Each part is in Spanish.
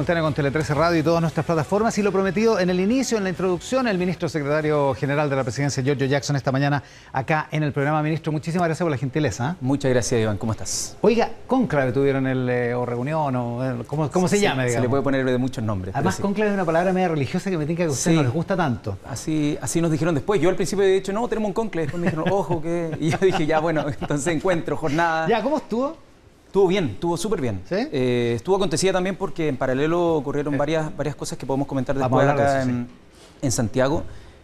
Con Tele 13 Radio y todas nuestras plataformas, y lo prometido en el inicio, en la introducción, el ministro secretario general de la presidencia, Giorgio Jackson, esta mañana acá en el programa. Ministro, muchísimas gracias por la gentileza. Muchas gracias, Iván. ¿Cómo estás? Oiga, cónclave tuvieron o reunión, ¿cómo se llama? Digamos? Se le puede poner de muchos nombres. Además, sí. Cónclave es una palabra media religiosa que me tinca que a ustedes no les gusta tanto. Así nos dijeron después. Yo al principio he dicho, no, tenemos un cónclave. Después me dijeron, ojo, que... Y yo dije, ya, bueno, entonces encuentro, jornada. Ya, ¿cómo estuvo? Estuvo bien, estuvo súper bien. ¿Sí? Estuvo acontecida también porque en paralelo ocurrieron varias cosas que podemos comentar después acá en Santiago,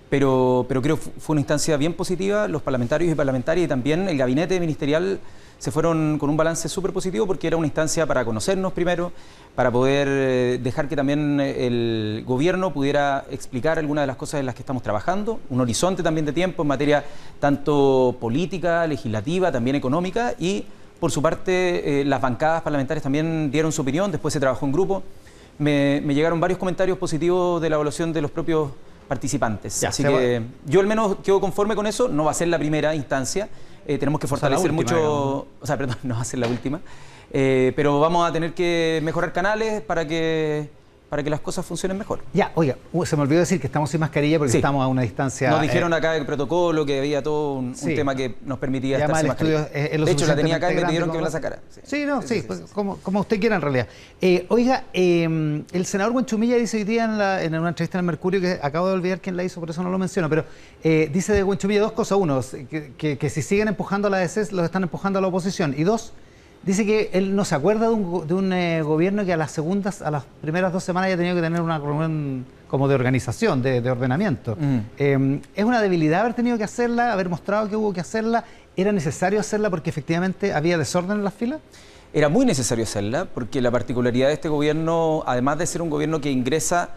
pero creo que fue una instancia bien positiva. Los parlamentarios y parlamentarias y también el gabinete ministerial se fueron con un balance súper positivo porque era una instancia para conocernos primero, para poder dejar que también el gobierno pudiera explicar algunas de las cosas en las que estamos trabajando, un horizonte también de tiempo en materia tanto política, legislativa, también económica, y por su parte, las bancadas parlamentarias también dieron su opinión, después se trabajó en grupo. Me llegaron varios comentarios positivos de la evaluación de los propios participantes. Así que yo al menos quedo conforme con eso, no va a ser la primera instancia. Tenemos que fortalecer mucho... O sea, perdón, no va a ser la última. Pero vamos a tener que mejorar canales para que las cosas funcionen mejor. Ya, oiga, se me olvidó decir que estamos sin mascarilla porque estamos a una distancia... Nos dijeron acá el protocolo, que había todo un tema que nos permitía estar sin mascarilla. De hecho, la tenía acá y me pidieron que me la sacara. Pues, como usted quiera en realidad. Oiga, el senador Huenchumilla dice hoy día en una entrevista en el Mercurio, que acabo de olvidar quién la hizo, por eso no lo menciono, pero dice de Huenchumilla dos cosas. Uno, que si siguen empujando a la DC, los están empujando a la oposición. Y dos, dice que él no se acuerda de un gobierno que a las primeras 2 semanas haya tenido que tener una reunión como de organización, de ordenamiento. ¿Es una debilidad haber tenido que hacerla, haber mostrado que hubo que hacerla? ¿Era necesario hacerla porque efectivamente había desorden en las filas? Era muy necesario hacerla porque la particularidad de este gobierno, además de ser un gobierno que ingresa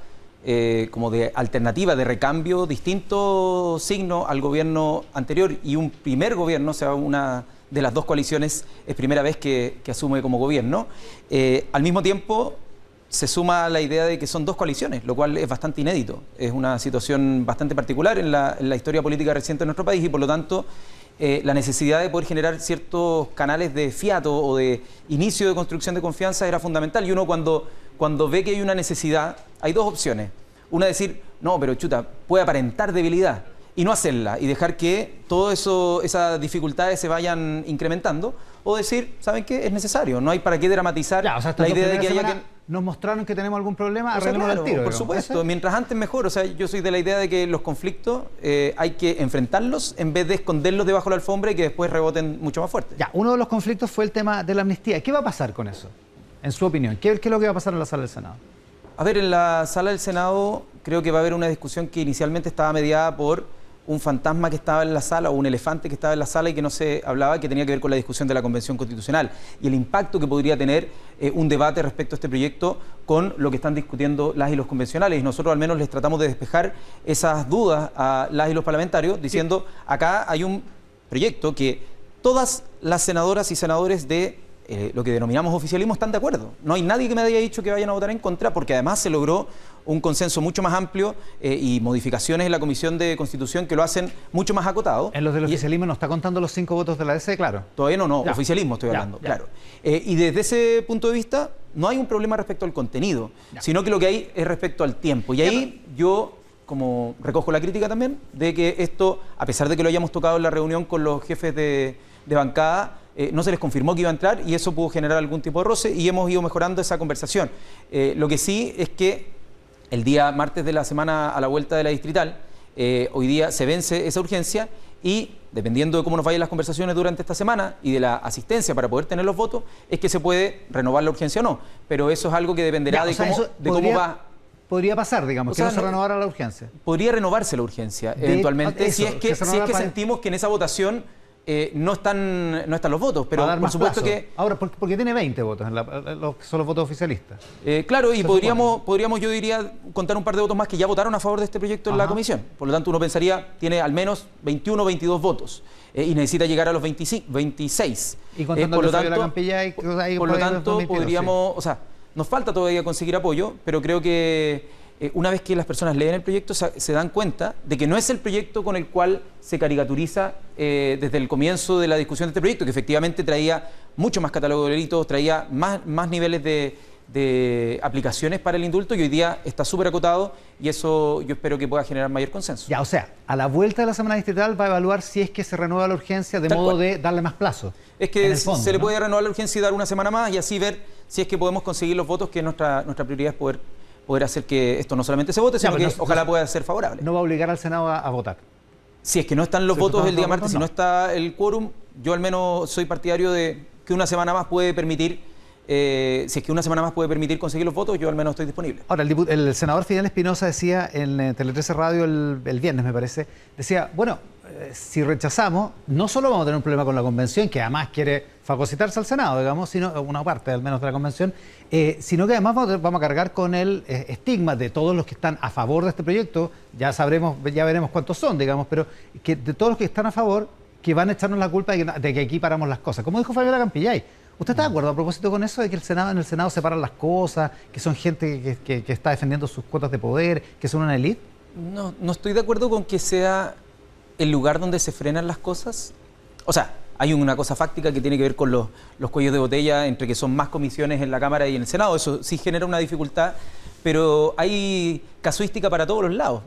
como de alternativa, de recambio, distinto signo al gobierno anterior, y un primer gobierno, o sea, una de las dos coaliciones, es primera vez que asume como gobierno. Al mismo tiempo, se suma la idea de que son dos coaliciones, lo cual es bastante inédito. Es una situación bastante particular en la historia política reciente de nuestro país, y por lo tanto, la necesidad de poder generar ciertos canales de fiato o de inicio de construcción de confianza era fundamental. Y uno cuando ve que hay una necesidad, hay dos opciones. Una, decir, no, pero chuta, puede aparentar debilidad, y no hacerla, y dejar que todo esas dificultades se vayan incrementando, o decir, ¿saben qué? Es necesario, no hay para qué dramatizar la idea de que haya que... Nos mostraron que tenemos algún problema, arreglemos el tiro. Por supuesto, mientras antes mejor. O sea, yo soy de la idea de que los conflictos hay que enfrentarlos en vez de esconderlos debajo de la alfombra y que después reboten mucho más fuerte. Ya, uno de los conflictos fue el tema de la amnistía. ¿Qué va a pasar con eso, en su opinión? ¿Qué es lo que va a pasar en la sala del Senado? A ver, en la sala del Senado creo que va a haber una discusión que inicialmente estaba mediada por un fantasma que estaba en la sala o un elefante que estaba en la sala y que no se hablaba, que tenía que ver con la discusión de la Convención Constitucional y el impacto que podría tener un debate respecto a este proyecto con lo que están discutiendo las y los convencionales. Y nosotros al menos les tratamos de despejar esas dudas a las y los parlamentarios diciendo, acá hay un proyecto que todas las senadoras y senadores de lo que denominamos oficialismo están de acuerdo. No hay nadie que me haya dicho que vayan a votar en contra, porque además se logró un consenso mucho más amplio y modificaciones en la Comisión de Constitución que lo hacen mucho más acotado. En los del oficialismo no está contando los 5 votos de la DC, claro. Todavía no, oficialismo estoy hablando, claro. Y desde ese punto de vista no hay un problema respecto al contenido, sino que lo que hay es respecto al tiempo. Y ahí yo como recojo la crítica también de que esto, a pesar de que lo hayamos tocado en la reunión con los jefes de bancada, no se les confirmó que iba a entrar y eso pudo generar algún tipo de roce y hemos ido mejorando esa conversación. Lo que sí es que el día martes de la semana a la vuelta de la distrital, hoy día se vence esa urgencia y dependiendo de cómo nos vayan las conversaciones durante esta semana y de la asistencia para poder tener los votos, es que se puede renovar la urgencia o no. Pero eso es algo que dependerá de cómo va. Podría pasar, digamos, que no se renovara la urgencia. Podría renovarse la urgencia, eventualmente, si es que sentimos que en esa votación no están los votos, pero por supuesto que... Ahora, porque tiene 20 votos, los que son los votos oficialistas. Claro, y podríamos, yo diría, contar un par de votos más que ya votaron a favor de este proyecto en la comisión. Por lo tanto, uno pensaría, tiene al menos 21 o 22 votos y necesita llegar a los 26. Y contando el de la Campilla por lo tanto, podríamos... O sea, nos falta todavía conseguir apoyo, pero creo que una vez que las personas leen el proyecto se dan cuenta de que no es el proyecto con el cual se caricaturiza desde el comienzo de la discusión de este proyecto, que efectivamente traía mucho más catálogo de delitos, traía más niveles de de aplicaciones para el indulto y hoy día está súper acotado y eso yo espero que pueda generar mayor consenso. Ya, o sea, a la vuelta de la semana distrital va a evaluar si es que se renueva la urgencia de modo de darle más plazo. Es que se le puede renovar la urgencia y dar una semana más y así ver si es que podemos conseguir los votos, que nuestra prioridad es poder hacer que esto no solamente se vote, sino que ojalá pueda ser favorable. No va a obligar al Senado a votar. Si es que no están los votos el día martes, si no está el quórum, yo al menos soy partidario de que una semana más puede permitir, si es que una semana más puede permitir conseguir los votos, yo al menos estoy disponible. Ahora, el senador Fidel Espinosa decía en Tele 13 Radio el viernes, me parece, decía, bueno, si rechazamos, no solo vamos a tener un problema con la convención, que además quiere fagocitarse al Senado, digamos, sino una parte al menos de la convención, sino que además vamos a cargar con el estigma de todos los que están a favor de este proyecto, ya veremos cuántos son, digamos, pero que de todos los que están a favor, que van a echarnos la culpa de que aquí paramos las cosas. Como dijo Fabiola Campillay, ¿usted está de acuerdo a propósito con eso de que en el Senado separan las cosas, que son gente que está defendiendo sus cuotas de poder, que son una élite? No estoy de acuerdo con que sea el lugar donde se frenan las cosas. O sea, hay una cosa fáctica que tiene que ver con los cuellos de botella entre que son más comisiones en la Cámara y en el Senado. Eso sí genera una dificultad, pero hay casuística para todos los lados.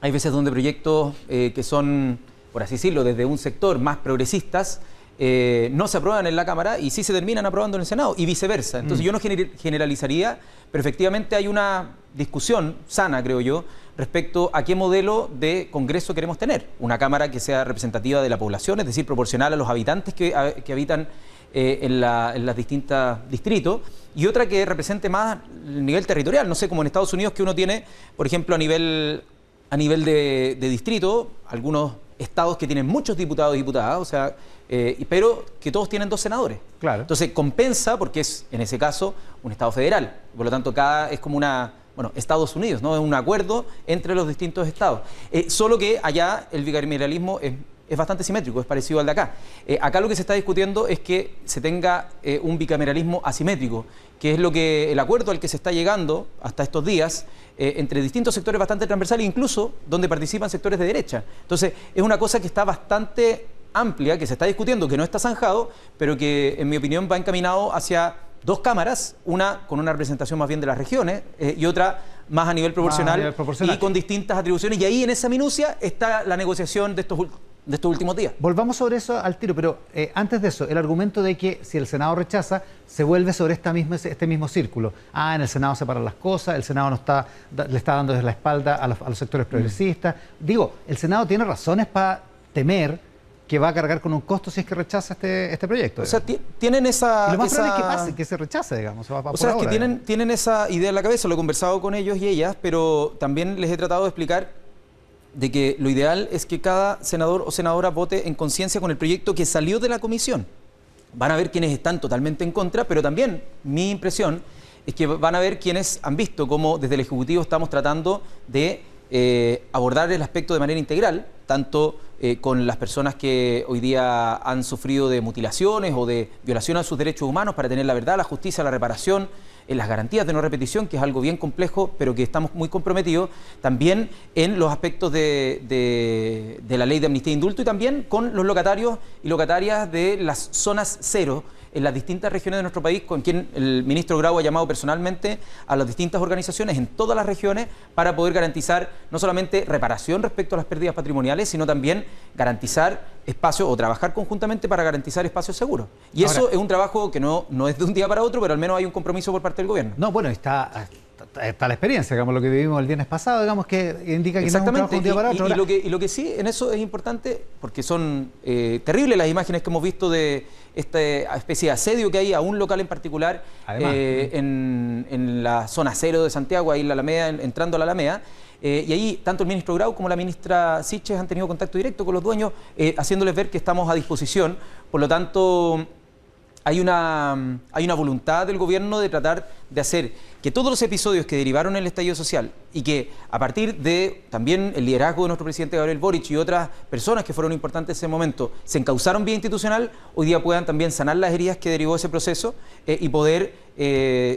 Hay veces donde proyectos que son, por así decirlo, desde un sector más progresistas, no se aprueban en la Cámara y sí se terminan aprobando en el Senado y viceversa. Entonces yo no generalizaría, pero efectivamente hay una discusión sana, creo yo, respecto a qué modelo de Congreso queremos tener. Una Cámara que sea representativa de la población, es decir, proporcional a los habitantes que habitan en los distintos distritos, y otra que represente más el nivel territorial, no sé, como en Estados Unidos, que uno tiene, por ejemplo, a nivel de distrito, algunos estados que tienen muchos diputados y diputadas, o sea, pero que todos tienen 2 senadores. Claro. Entonces compensa porque es, en ese caso, un estado federal. Por lo tanto, es como Estados Unidos, ¿no? Es un acuerdo entre los distintos estados. Solo que allá el bicameralismo es bastante simétrico, es parecido al de acá. Acá lo que se está discutiendo es que se tenga un bicameralismo asimétrico, que es el acuerdo al que se está llegando hasta estos días entre distintos sectores bastante transversales, incluso donde participan sectores de derecha. Entonces, es una cosa que está bastante amplia, que se está discutiendo, que no está zanjado, pero que, en mi opinión, va encaminado hacia 2 cámaras, una con una representación más bien de las regiones y otra más a nivel proporcional, y con distintas atribuciones. Y ahí, en esa minucia, está la negociación de estos últimos días. Volvamos sobre eso al tiro, pero antes de eso, el argumento de que si el Senado rechaza, se vuelve sobre este mismo círculo. En el Senado separan las cosas, el Senado le está dando desde la espalda a los sectores progresistas. Digo, el Senado tiene razones para temer que va a cargar con un costo si es que rechaza este proyecto. O sea, tienen esa... Y lo más probable es que pase, que se rechace, digamos. O sea, es que tienen esa idea en la cabeza, lo he conversado con ellos y ellas, pero también les he tratado de explicar de que lo ideal es que cada senador o senadora vote en conciencia con el proyecto que salió de la comisión. Van a ver quienes están totalmente en contra, pero también mi impresión es que van a ver quienes han visto cómo desde el Ejecutivo estamos tratando de abordar el aspecto de manera integral, tanto con las personas que hoy día han sufrido de mutilaciones o de violación a sus derechos humanos para tener la verdad, la justicia, la reparación, las garantías de no repetición, que es algo bien complejo, pero que estamos muy comprometidos, también en los aspectos de la ley de amnistía e indulto y también con los locatarios y locatarias de las zonas cero en las distintas regiones de nuestro país, con quien el ministro Grau ha llamado personalmente a las distintas organizaciones en todas las regiones para poder garantizar no solamente reparación respecto a las pérdidas patrimoniales, sino también garantizar espacios o trabajar conjuntamente para garantizar espacios seguros. Y ahora, eso es un trabajo que no es de un día para otro, pero al menos hay un compromiso por parte del gobierno. No, bueno, está la experiencia, digamos, lo que vivimos el viernes pasado, digamos, que indica que no es un trabajo de un día para otro. Y lo que sí, en eso es importante, porque son terribles las imágenes que hemos visto de esta especie de asedio que hay a un local en particular, en la zona cero de Santiago, ahí en la Alameda, entrando a la Alameda. Y ahí tanto el ministro Grau como la ministra Siches han tenido contacto directo con los dueños, haciéndoles ver que estamos a disposición. Por lo tanto, hay una voluntad del gobierno de tratar de hacer que todos los episodios que derivaron en el estallido social y que a partir de también el liderazgo de nuestro presidente Gabriel Boric y otras personas que fueron importantes en ese momento se encauzaron vía institucional, hoy día puedan también sanar las heridas que derivó ese proceso y poder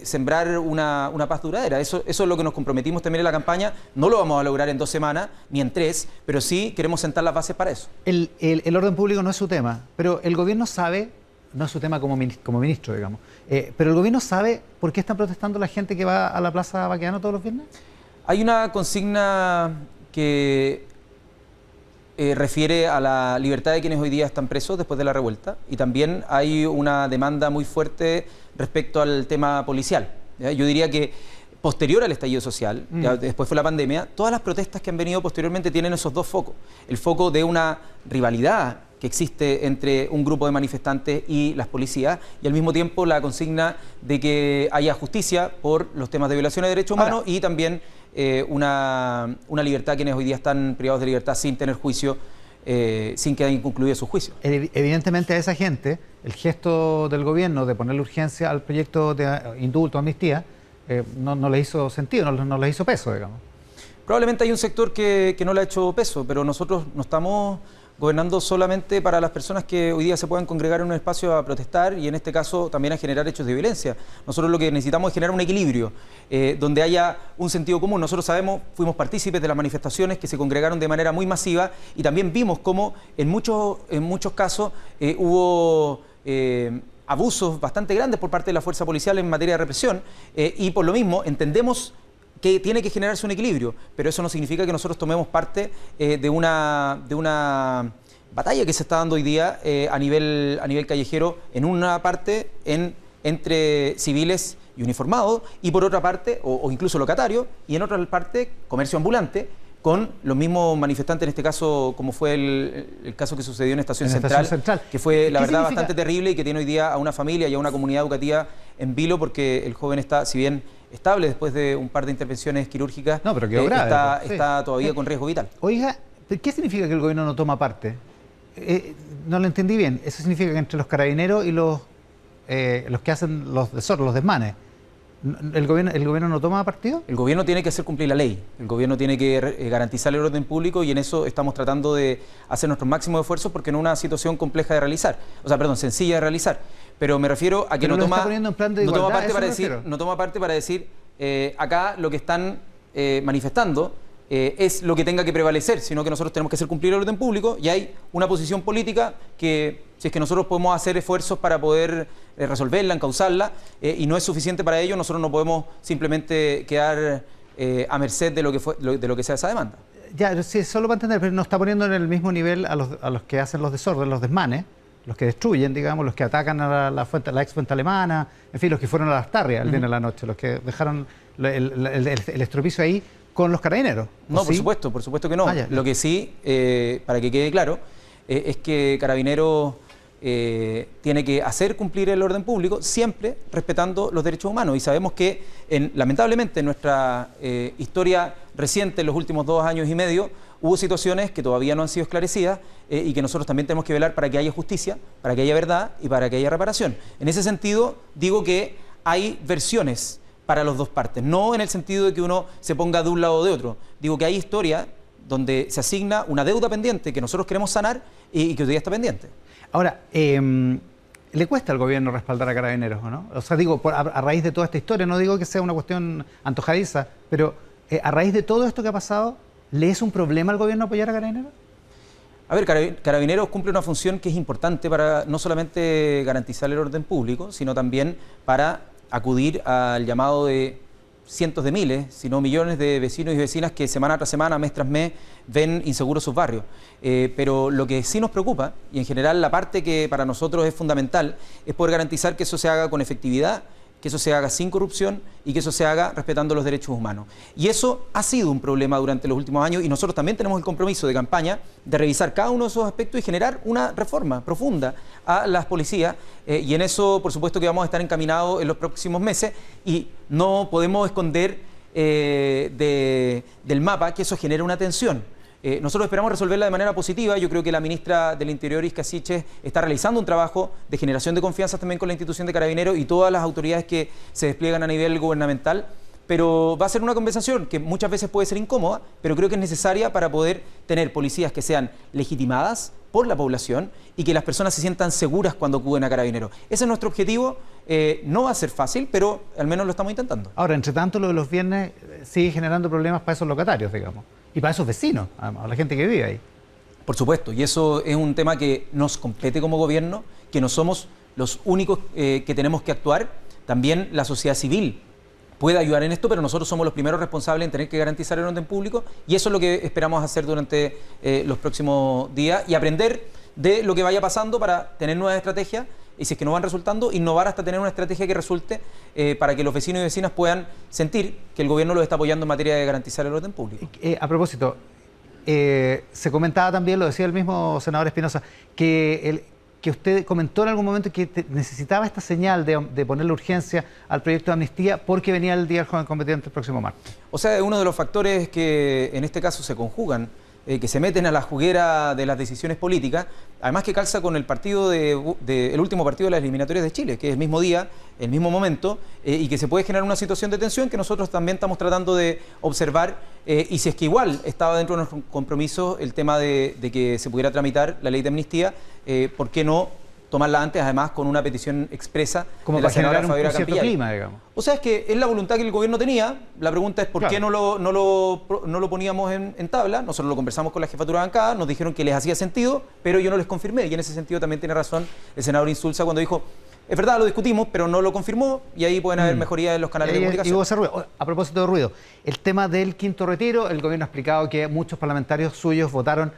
sembrar una paz duradera. Eso es lo que nos comprometimos también en la campaña. No lo vamos a lograr en 2 semanas ni en 3, pero sí queremos sentar las bases para eso. El orden público no es su tema, pero el gobierno sabe no es su tema como ministro, digamos. Pero el gobierno sabe por qué están protestando la gente que va a la Plaza Baquedano todos los viernes. Hay una consigna que refiere a la libertad de quienes hoy día están presos después de la revuelta, y también hay una demanda muy fuerte respecto al tema policial. ¿Ya? Yo diría que posterior al estallido social, ya después fue la pandemia, todas las protestas que han venido posteriormente tienen esos dos focos. El foco de una rivalidad que existe entre un grupo de manifestantes y las policías, y al mismo tiempo la consigna de que haya justicia por los temas de violación de derechos humanos y también una libertad a quienes hoy día están privados de libertad sin tener juicio, sin que hayan concluido su juicio. Evidentemente a esa gente, el gesto del gobierno de ponerle urgencia al proyecto de indulto, amnistía, no le hizo sentido, no le hizo peso, digamos. Probablemente hay un sector que no le ha hecho peso, pero nosotros no estamos gobernando solamente para las personas que hoy día se puedan congregar en un espacio a protestar y en este caso también a generar hechos de violencia. Nosotros lo que necesitamos es generar un equilibrio donde haya un sentido común. Nosotros sabemos, fuimos partícipes de las manifestaciones que se congregaron de manera muy masiva y también vimos cómo en muchos casos hubo abusos bastante grandes por parte de la fuerza policial en materia de represión y por lo mismo entendemos que tiene que generarse un equilibrio, pero eso no significa que nosotros tomemos parte de una batalla que se está dando hoy día a nivel callejero, en una parte entre civiles y uniformados, y por otra parte, o incluso locatarios, y en otra parte, comercio ambulante, con los mismos manifestantes, en este caso, como fue el caso que sucedió en Estación Central, que fue, la verdad, bastante terrible y que tiene hoy día a una familia y a una comunidad educativa en vilo, porque el joven está, si bien estable después de un par de intervenciones quirúrgicas, no, pero quedó grave, está todavía con riesgo vital. Oiga, ¿qué significa que el gobierno no toma parte? No lo entendí bien. ¿Eso significa que entre los carabineros y los que hacen los desórdenes, los desmanes, ¿el gobierno no toma partido? El gobierno tiene que hacer cumplir la ley, el gobierno tiene que garantizar el orden público y en eso estamos tratando de hacer nuestros máximos esfuerzos porque no es una situación compleja de realizar, sencilla de realizar, pero me refiero a que no toma parte para decir acá lo que están manifestando es lo que tenga que prevalecer, sino que nosotros tenemos que hacer cumplir el orden público y hay una posición política que, si es que nosotros podemos hacer esfuerzos para poder resolverla, encauzarla, y no es suficiente para ello, nosotros no podemos simplemente quedar a merced de lo que sea esa demanda. Ya, sí, solo para entender, pero no está poniendo en el mismo nivel a los que hacen los desórdenes, los desmanes, los que destruyen, digamos, los que atacan a la ex fuente alemana, en fin, los que fueron a las Tarrias el viernes a la noche, los que dejaron el estropicio ahí con los carabineros. No, ¿sí? Por supuesto que no. Lo que sí, para que quede claro, es que Carabineros tiene que hacer cumplir el orden público siempre respetando los derechos humanos. Y sabemos que, lamentablemente, en nuestra historia reciente, en los últimos 2 años y medio, hubo situaciones que todavía no han sido esclarecidas y que nosotros también tenemos que velar para que haya justicia, para que haya verdad y para que haya reparación. En ese sentido, digo que hay versiones para las dos partes, no en el sentido de que uno se ponga de un lado o de otro. Digo que hay historia donde se asigna una deuda pendiente que nosotros queremos sanar y que hoy día está pendiente. Ahora, ¿le cuesta al gobierno respaldar a Carabineros, o no? O sea, digo, a raíz de toda esta historia, no digo que sea una cuestión antojadiza, pero a raíz de todo esto que ha pasado, ¿le es un problema al gobierno apoyar a Carabineros? A ver, Carabineros cumple una función que es importante para no solamente garantizar el orden público, sino también para acudir al llamado de cientos de miles, si no millones de vecinos y vecinas que semana tras semana, mes tras mes, ven inseguros sus barrios. Pero lo que sí nos preocupa, y en general la parte que para nosotros es fundamental, es poder garantizar que eso se haga con efectividad, que eso se haga sin corrupción y que eso se haga respetando los derechos humanos. Y eso ha sido un problema durante los últimos años y nosotros también tenemos el compromiso de campaña de revisar cada uno de esos aspectos y generar una reforma profunda a las policías y en eso, por supuesto, que vamos a estar encaminados en los próximos meses y no podemos esconder del mapa que eso genera una tensión. Nosotros esperamos resolverla de manera positiva. Yo creo que la ministra del Interior, Isca Siches, está realizando un trabajo de generación de confianza también con la institución de Carabineros y todas las autoridades que se despliegan a nivel gubernamental, pero va a ser una conversación que muchas veces puede ser incómoda, pero creo que es necesaria para poder tener policías que sean legitimadas por la población y que las personas se sientan seguras cuando acuden a Carabineros. Ese es nuestro objetivo. No va a ser fácil, pero al menos lo estamos intentando. Ahora, entre tanto, lo de los viernes sigue generando problemas para esos locatarios, digamos. Y para esos vecinos, a la gente que vive ahí. Por supuesto, y eso es un tema que nos compete como gobierno, que no somos los únicos que tenemos que actuar. También la sociedad civil puede ayudar en esto, pero nosotros somos los primeros responsables en tener que garantizar el orden público, y eso es lo que esperamos hacer durante los próximos días y aprender de lo que vaya pasando para tener nuevas estrategias, y si es que no van resultando, innovar hasta tener una estrategia que resulte para que los vecinos y vecinas puedan sentir que el gobierno los está apoyando en materia de garantizar el orden público. A propósito, se comentaba también, lo decía el mismo senador Espinosa, que usted comentó en algún momento que necesitaba esta señal de ponerle urgencia al proyecto de amnistía porque venía el Día del Joven Combatiente el próximo martes. O sea, es uno de los factores que en este caso se conjugan, que se meten a la juguera de las decisiones políticas, además que calza con el partido el último partido de las eliminatorias de Chile, que es el mismo día, el mismo momento, y que se puede generar una situación de tensión que nosotros también estamos tratando de observar, y si es que igual estaba dentro de nuestro compromiso el tema de que se pudiera tramitar la ley de amnistía, ¿por qué no tomarla antes, además con una petición expresa como de la senadora Fabiola Campillay? Cierto clima, digamos. O sea, es que es la voluntad que el gobierno tenía. La pregunta es por qué no lo poníamos en tabla. Nosotros lo conversamos con la jefatura de bancada, nos dijeron que les hacía sentido, pero yo no les confirmé, y en ese sentido también tiene razón el senador Insulza cuando dijo: es verdad, lo discutimos, pero no lo confirmó, y ahí pueden haber mejorías en los canales de comunicación. Y hubo ese ruido. A propósito de ruido, el tema del quinto retiro, el gobierno ha explicado que muchos parlamentarios suyos votaron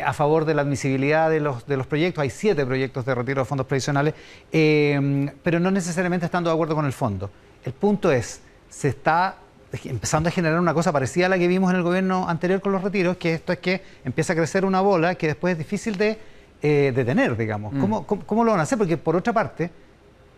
a favor de la admisibilidad de los proyectos. Hay 7 proyectos de retiro de fondos previsionales, pero no necesariamente estando de acuerdo con el fondo. El punto es, se está empezando a generar una cosa parecida a la que vimos en el gobierno anterior con los retiros, que esto es que empieza a crecer una bola que después es difícil de detener, digamos. ¿Cómo lo van a hacer? Porque por otra parte,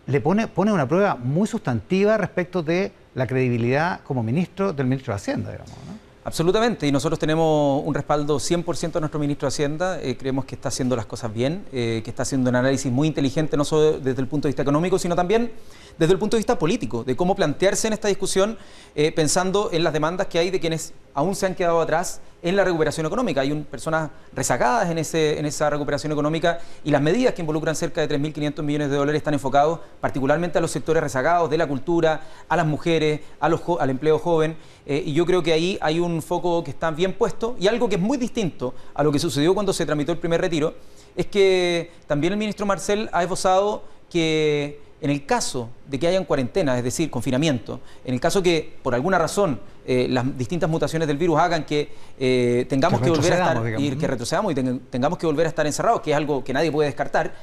le pone una prueba muy sustantiva respecto de la credibilidad como ministro del ministro de Hacienda, digamos, ¿no? Absolutamente, y nosotros tenemos un respaldo 100% de nuestro ministro de Hacienda. Creemos que está haciendo las cosas bien, que está haciendo un análisis muy inteligente, no solo desde el punto de vista económico, sino también desde el punto de vista político, de cómo plantearse en esta discusión, pensando en las demandas que hay de quienes aún se han quedado atrás en la recuperación económica. Hay personas rezagadas en esa recuperación económica, y las medidas que involucran cerca de 3.500 millones de dólares están enfocados particularmente a los sectores rezagados de la cultura, a las mujeres, al empleo joven, y yo creo que ahí hay un foco que está bien puesto, y algo que es muy distinto a lo que sucedió cuando se tramitó el primer retiro, es que también el ministro Marcel ha esbozado que en el caso de que hayan cuarentena, es decir, confinamiento, en el caso que por alguna razón las distintas mutaciones del virus hagan que tengamos que volver a estar, digamos, que retrocedamos y tengamos que volver a estar encerrados, que es algo que nadie puede descartar,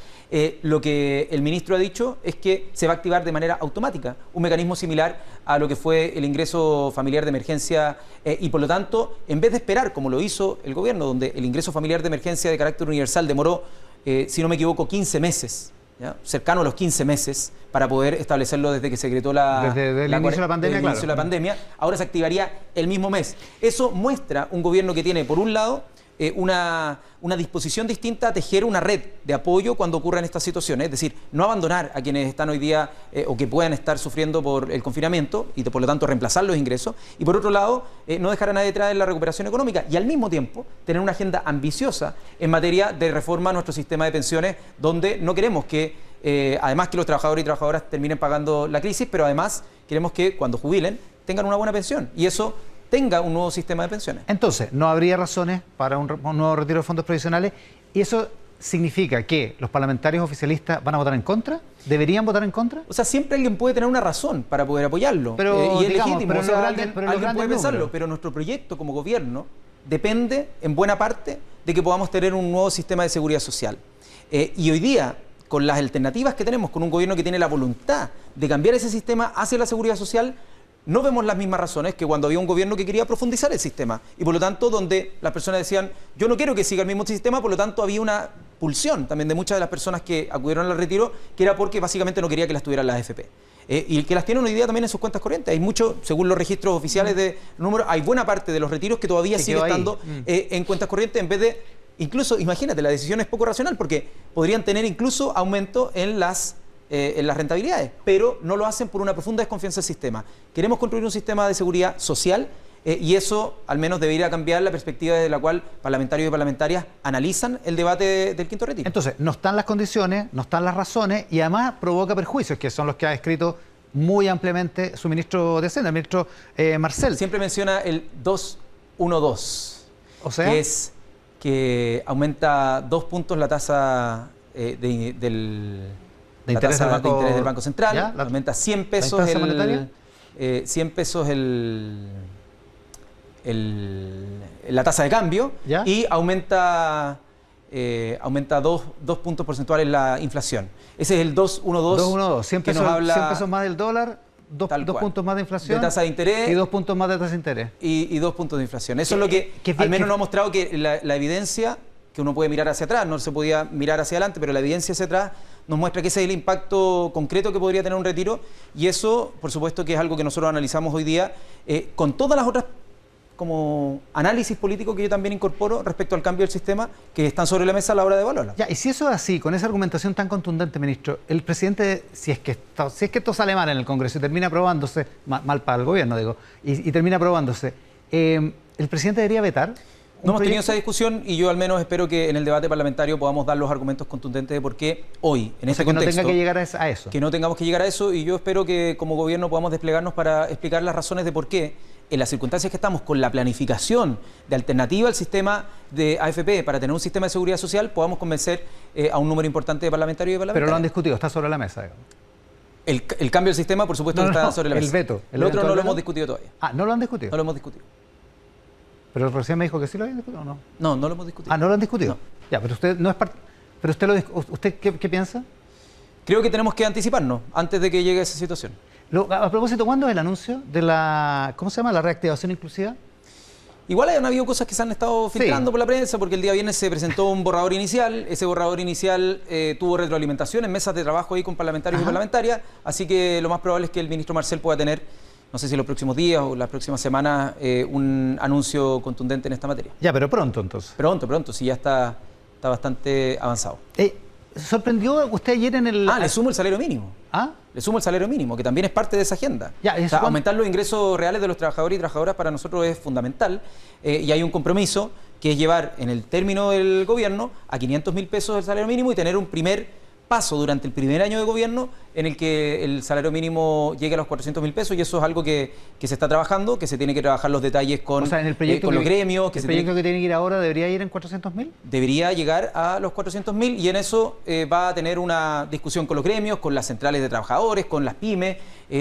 lo que el ministro ha dicho es que se va a activar de manera automática un mecanismo similar a lo que fue el ingreso familiar de emergencia, y por lo tanto, en vez de esperar, como lo hizo el gobierno, donde el ingreso familiar de emergencia de carácter universal demoró, si no me equivoco, 15 meses, ¿ya? Cercano a los 15 meses para poder establecerlo desde que se decretó desde el inicio de la pandemia, inicio de la pandemia. Ahora se activaría el mismo mes. Eso muestra un gobierno que tiene, por un lado, una disposición distinta a tejer una red de apoyo cuando ocurran estas situaciones, es decir, no abandonar a quienes están hoy día o que puedan estar sufriendo por el confinamiento y por lo tanto reemplazar los ingresos, y por otro lado, no dejar a nadie detrás en la recuperación económica, y al mismo tiempo tener una agenda ambiciosa en materia de reforma a nuestro sistema de pensiones, donde no queremos que, además que los trabajadores y trabajadoras terminen pagando la crisis, pero además queremos que cuando jubilen tengan una buena pensión, y eso tenga un nuevo sistema de pensiones. Entonces, no habría razones para un nuevo retiro de fondos previsionales, y eso significa que los parlamentarios oficialistas van a votar en contra, ¿deberían votar en contra? O sea, siempre alguien puede tener una razón para poder apoyarlo, pero, y es legítimo, pero o sea, alguien puede pensarlo, pero nuestro proyecto como gobierno depende en buena parte de que podamos tener un nuevo sistema de seguridad social. Y hoy día, con las alternativas que tenemos, con un gobierno que tiene la voluntad de cambiar ese sistema hacia la seguridad social, no vemos las mismas razones que cuando había un gobierno que quería profundizar el sistema, y por lo tanto donde las personas decían: yo no quiero que siga el mismo sistema. Por lo tanto había una pulsión también de muchas de las personas que acudieron al retiro, que era porque básicamente no quería que las tuvieran las AFP, y que las tienen hoy día también en sus cuentas corrientes. Hay mucho, según los registros oficiales de números, hay buena parte de los retiros que todavía sigue estando en cuentas corrientes, en vez de, incluso, imagínate, la decisión es poco racional porque podrían tener incluso aumento en las rentabilidades, pero no lo hacen por una profunda desconfianza del sistema. Queremos construir un sistema de seguridad social, y eso al menos debería cambiar la perspectiva desde la cual parlamentarios y parlamentarias analizan el debate del quinto retiro. Entonces, no están las condiciones, no están las razones, y además provoca perjuicios, que son los que ha escrito muy ampliamente su ministro de Hacienda, el ministro Marcel. Siempre menciona el 212, o sea, que es que aumenta 2 puntos la tasa del la tasa de interés del Banco Central, ¿ya? Aumenta 100 pesos ¿La monetaria? 100 pesos la tasa de cambio, ¿ya? Y aumenta 2 puntos porcentuales la inflación. Ese es el 212. 212, 100 pesos más del dólar, 2 puntos más de inflación. De tasa de interés. Y 2 puntos más de tasa de interés. Y 2 puntos de inflación. Eso es lo que al menos nos ha mostrado que la evidencia, que uno puede mirar hacia atrás, no se podía mirar hacia adelante, pero la evidencia hacia atrás nos muestra que ese es el impacto concreto que podría tener un retiro, y eso, por supuesto, que es algo que nosotros analizamos hoy día, con todas las otras como análisis político que yo también incorporo respecto al cambio del sistema que están sobre la mesa a la hora de evaluarla. Ya, y si eso es así, con esa argumentación tan contundente, ministro, el presidente, si es que esto sale mal en el Congreso y termina aprobándose, mal para el gobierno, digo, y termina aprobándose, ¿el presidente debería vetar? No hemos tenido esa discusión y yo al menos espero que en el debate parlamentario podamos dar los argumentos contundentes de por qué hoy, en este contexto... que no tenga que llegar a eso. Que no tengamos que llegar a eso, y yo espero que como gobierno podamos desplegarnos para explicar las razones de por qué, en las circunstancias que estamos, con la planificación de alternativa al sistema de AFP para tener un sistema de seguridad social, podamos convencer a un número importante de parlamentarios y de parlamentarias. Pero lo han discutido, está sobre la mesa, digamos. El cambio del sistema, por supuesto, está sobre la mesa. El veto. El otro no lo hemos discutido todavía. Ah, ¿no lo han discutido? No lo hemos discutido. Pero recién me dijo que sí lo habían discutido, ¿o no? No, no lo hemos discutido. Ah, ¿no lo han discutido? No. Ya, pero usted no es parte... Pero usted ¿qué piensa? Creo que tenemos que anticiparnos antes de que llegue esa situación. A propósito, ¿cuándo es el anuncio de ¿cómo se llama? La reactivación inclusiva. Igual han habido cosas que se han estado filtrando por la prensa, porque el día viernes se presentó un borrador inicial. Ese borrador inicial tuvo retroalimentación en mesas de trabajo ahí con parlamentarios y parlamentarias, así que lo más probable es que el ministro Marcel pueda tener, no sé si los próximos días o las próximas semanas, un anuncio contundente en esta materia. Ya, pero pronto entonces. Pronto, sí, ya está bastante avanzado. ¿Sorprendió usted ayer en el...? Le sumo el salario mínimo. ¿Ah? Le sumo el salario mínimo, que también es parte de esa agenda. Ya, o sea, aumentar los ingresos reales de los trabajadores y trabajadoras para nosotros es fundamental, y hay un compromiso que es llevar en el término del gobierno a 500.000 pesos el salario mínimo y tener un primer paso durante el primer año de gobierno en el que el salario mínimo llegue a los 400.000 pesos, y eso es algo que se está trabajando, que se tiene que trabajar los detalles con, o sea, en el proyecto con los gremios. ¿El proyecto que tiene que ir ahora debería ir en 400.000? Debería llegar a los 400.000, y en eso va a tener una discusión con los gremios, con las centrales de trabajadores, con las pymes,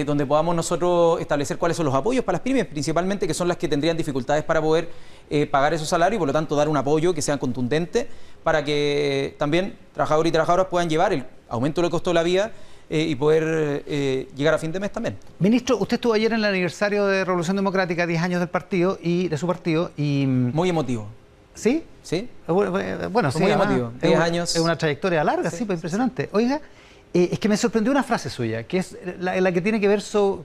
donde podamos nosotros establecer cuáles son los apoyos para las pymes, principalmente, que son las que tendrían dificultades para poder pagar esos salarios, y por lo tanto dar un apoyo que sea contundente para que también trabajadores y trabajadoras puedan llevar el aumento del costo de la vida y poder llegar a fin de mes también. Ministro, usted estuvo ayer en el aniversario de Revolución Democrática, 10 años del partido y de su partido. Muy emotivo. ¿Sí? Sí. Bueno, sí. Muy emotivo. 10 años. Es una trayectoria larga, sí, pues impresionante. Oiga, es que me sorprendió una frase suya, que es la que tiene que ver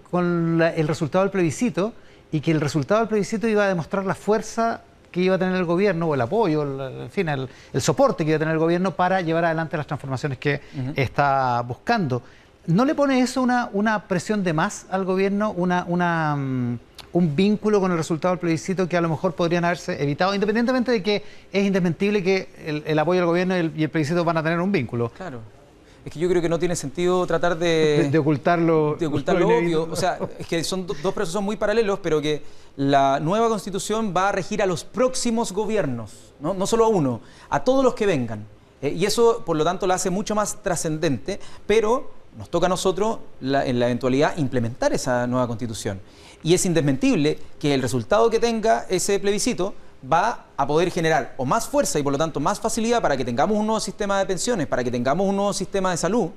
con el resultado del plebiscito, y que el resultado del plebiscito iba a demostrar la fuerza que iba a tener el gobierno, o el apoyo, en fin, el soporte que iba a tener el gobierno para llevar adelante las transformaciones que está buscando. ¿No le pone eso una presión de más al gobierno, un vínculo con el resultado del plebiscito que a lo mejor podrían haberse evitado, independientemente de que es indesmentible que el apoyo del gobierno y el plebiscito van a tener un vínculo? Claro. Es que yo creo que no tiene sentido tratar de ocultarlo. De ocultarlo obvio. O sea, es que son dos procesos muy paralelos, pero que la nueva Constitución va a regir a los próximos gobiernos, no solo a uno, a todos los que vengan. Y eso, por lo tanto, la hace mucho más trascendente, pero nos toca a nosotros, en la eventualidad, implementar esa nueva Constitución. Y es indesmentible que el resultado que tenga ese plebiscito va a poder generar o más fuerza y por lo tanto más facilidad para que tengamos un nuevo sistema de pensiones, para que tengamos un nuevo sistema de salud,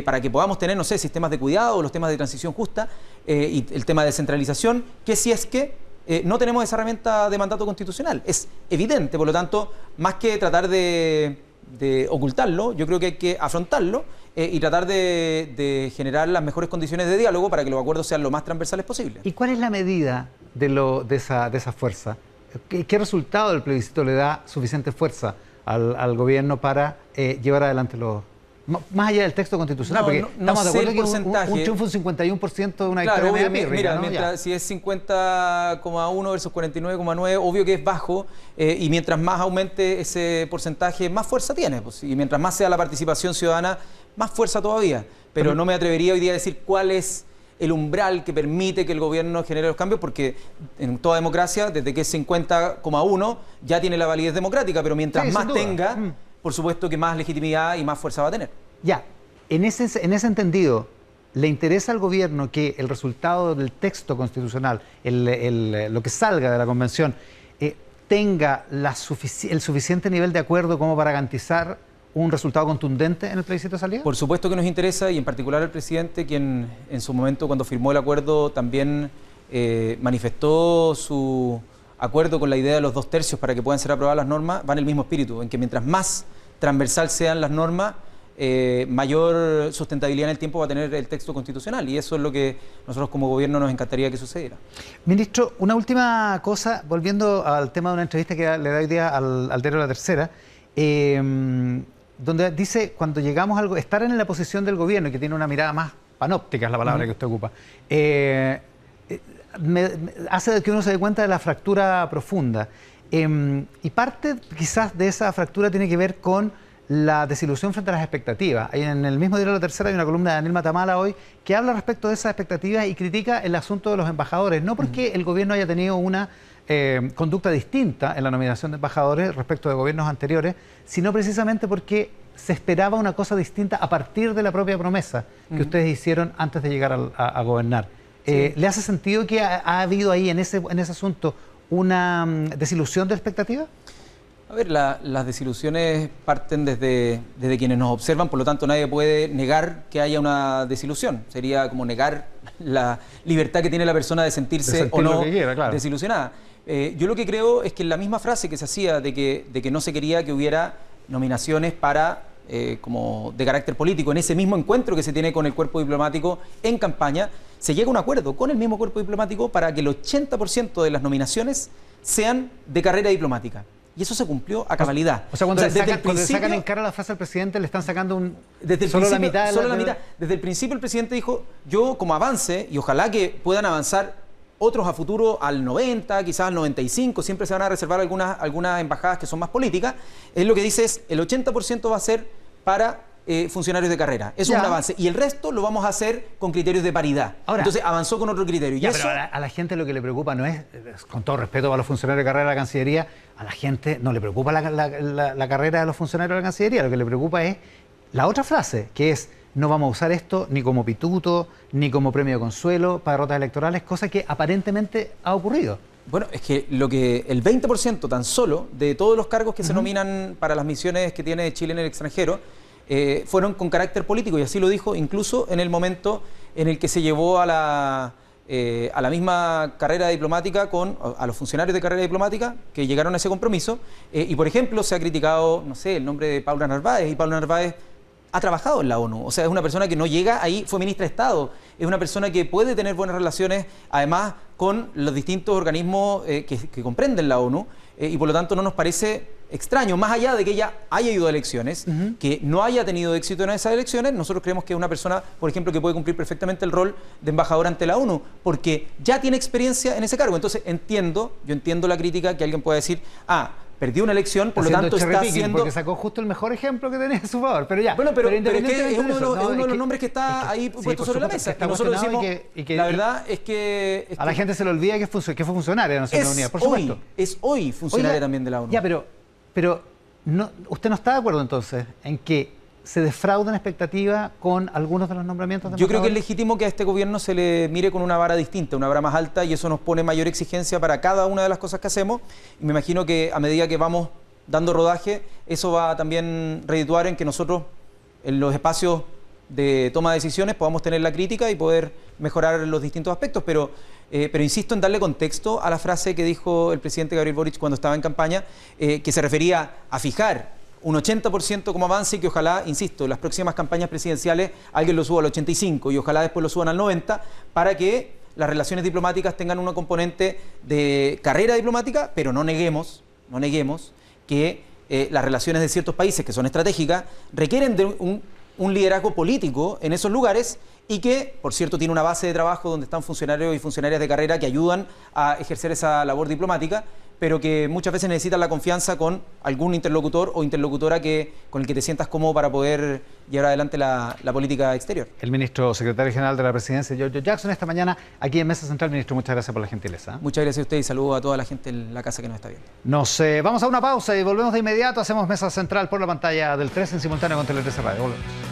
para que podamos tener, no sé, sistemas de cuidado, los temas de transición justa y el tema de descentralización, que si es que no tenemos esa herramienta de mandato constitucional. Es evidente, por lo tanto, más que tratar de ocultarlo, yo creo que hay que afrontarlo y tratar de generar las mejores condiciones de diálogo para que los acuerdos sean lo más transversales posible. ¿Y cuál es la medida de esa fuerza? ¿Qué resultado del plebiscito le da suficiente fuerza al gobierno para llevar adelante más allá del texto constitucional? Porque estamos de acuerdo que un triunfo un 51% de una victoria media pírrica, ¿no? Mientras, si es 50,1 versus 49,9, obvio que es bajo, y mientras más aumente ese porcentaje, más fuerza tiene. Pues, y mientras más sea la participación ciudadana, más fuerza todavía. Pero no me atrevería hoy día a decir cuál es el umbral que permite que el gobierno genere los cambios, porque en toda democracia, desde que es 50,1, ya tiene la validez democrática, pero mientras más tenga, por supuesto que más legitimidad y más fuerza va a tener. Ya. en ese entendido, ¿le interesa al gobierno que el resultado del texto constitucional, lo que salga de la convención, tenga el suficiente nivel de acuerdo como para garantizar un resultado contundente en el plebiscito de salida? Por supuesto que nos interesa, y en particular al presidente, quien en su momento, cuando firmó el acuerdo, también manifestó su acuerdo con la idea de los 2/3 para que puedan ser aprobadas las normas, va en el mismo espíritu, en que mientras más transversal sean las normas, mayor sustentabilidad en el tiempo va a tener el texto constitucional, y eso es lo que nosotros como gobierno nos encantaría que sucediera. Ministro, una última cosa, volviendo al tema de una entrevista que le da hoy día al diario La Tercera, donde dice, cuando llegamos a estar en la posición del gobierno, y que tiene una mirada más panóptica, es la palabra que usted ocupa, hace que uno se dé cuenta de la fractura profunda. Y parte quizás de esa fractura tiene que ver con la desilusión frente a las expectativas. En el mismo diario La Tercera hay una columna de Daniel Matamala hoy que habla respecto de esas expectativas y critica el asunto de los embajadores, no porque el gobierno haya tenido una conducta distinta en la nominación de embajadores respecto de gobiernos anteriores, sino precisamente porque se esperaba una cosa distinta a partir de la propia promesa que ustedes hicieron antes de llegar a gobernar. Sí. ¿Le hace sentido que ha habido ahí en ese asunto una desilusión de expectativas? A ver, las desilusiones parten desde quienes nos observan, por lo tanto nadie puede negar que haya una desilusión. Sería como negar la libertad que tiene la persona de sentirse o no desilusionada. Yo lo que creo es que en la misma frase que se hacía de que no se quería que hubiera nominaciones para como de carácter político, en ese mismo encuentro que se tiene con el cuerpo diplomático en campaña, se llega a un acuerdo con el mismo cuerpo diplomático para que el 80% de las nominaciones sean de carrera diplomática. Y eso se cumplió a cabalidad. O sea, cuando le sacan en cara la frase al presidente, le están sacando solo la mitad. Desde el principio el presidente dijo, yo como avance, y ojalá que puedan avanzar otros a futuro al 90, quizás al 95, siempre se van a reservar algunas embajadas que son más políticas. Él lo que dice es, el 80% va a ser para funcionarios de carrera. Eso es un avance. Y el resto lo vamos a hacer con criterios de paridad. Ahora, entonces avanzó con otro criterio. Y eso... Pero a la gente lo que le preocupa no es, con todo respeto a los funcionarios de carrera de la Cancillería, a la gente no le preocupa la carrera de los funcionarios de la Cancillería. Lo que le preocupa es la otra frase, que es, no vamos a usar esto ni como pituto, ni como premio de consuelo para derrotas electorales, cosa que aparentemente ha ocurrido. Bueno, es que el 20% tan solo de todos los cargos que se nominan para las misiones que tiene Chile en el extranjero fueron con carácter político, y así lo dijo incluso en el momento en el que se llevó a la misma carrera diplomática a los funcionarios de carrera diplomática que llegaron a ese compromiso. Y por ejemplo se ha criticado, no sé, el nombre de Paula Narváez, y Paula Narváez ha trabajado en la ONU, o sea, es una persona que no llega ahí, fue ministra de Estado, es una persona que puede tener buenas relaciones, además, con los distintos organismos que comprenden la ONU, y por lo tanto no nos parece extraño, más allá de que ella haya ido a elecciones, que no haya tenido éxito en esas elecciones, nosotros creemos que es una persona, por ejemplo, que puede cumplir perfectamente el rol de embajadora ante la ONU, porque ya tiene experiencia en ese cargo. Entonces yo entiendo la crítica que alguien pueda decir, perdió una elección, por lo tanto está haciendo... Porque sacó justo el mejor ejemplo que tenía a su favor, pero ya. Bueno, pero es que es uno de los nombres que está ahí puesto sobre la mesa. Y nosotros decimos, la verdad es que... A la gente se le olvida que fue funcionaria de la Naciones Unidas, por supuesto. Es hoy funcionaria también de la ONU. Ya, pero no, ¿usted no está de acuerdo entonces en que se defraudan expectativas con algunos de los nombramientos de Yo creo que es legítimo que a este gobierno se le mire con una vara distinta, una vara más alta, y eso nos pone mayor exigencia para cada una de las cosas que hacemos. Y me imagino que a medida que vamos dando rodaje, eso va a también redituar en que nosotros, en los espacios de toma de decisiones, podamos tener la crítica y poder mejorar los distintos aspectos. Pero insisto en darle contexto a la frase que dijo el presidente Gabriel Boric cuando estaba en campaña, que se refería a fijar un 80% como avance, y que ojalá, insisto, en las próximas campañas presidenciales alguien lo suba al 85% y ojalá después lo suban al 90%, para que las relaciones diplomáticas tengan una componente de carrera diplomática, pero no neguemos que las relaciones de ciertos países que son estratégicas requieren de un liderazgo político en esos lugares, y que, por cierto, tiene una base de trabajo donde están funcionarios y funcionarias de carrera que ayudan a ejercer esa labor diplomática, pero que muchas veces necesitan la confianza con algún interlocutor o interlocutora con el que te sientas cómodo para poder llevar adelante la política exterior. El ministro secretario general de la Presidencia, Giorgio Jackson, esta mañana aquí en Mesa Central. Ministro, muchas gracias por la gentileza. Muchas gracias a usted y saludo a toda la gente en la casa que nos está viendo. Vamos a una pausa y volvemos de inmediato. Hacemos Mesa Central por la pantalla del 3 en simultáneo con Tele 13 Radio. Volvemos.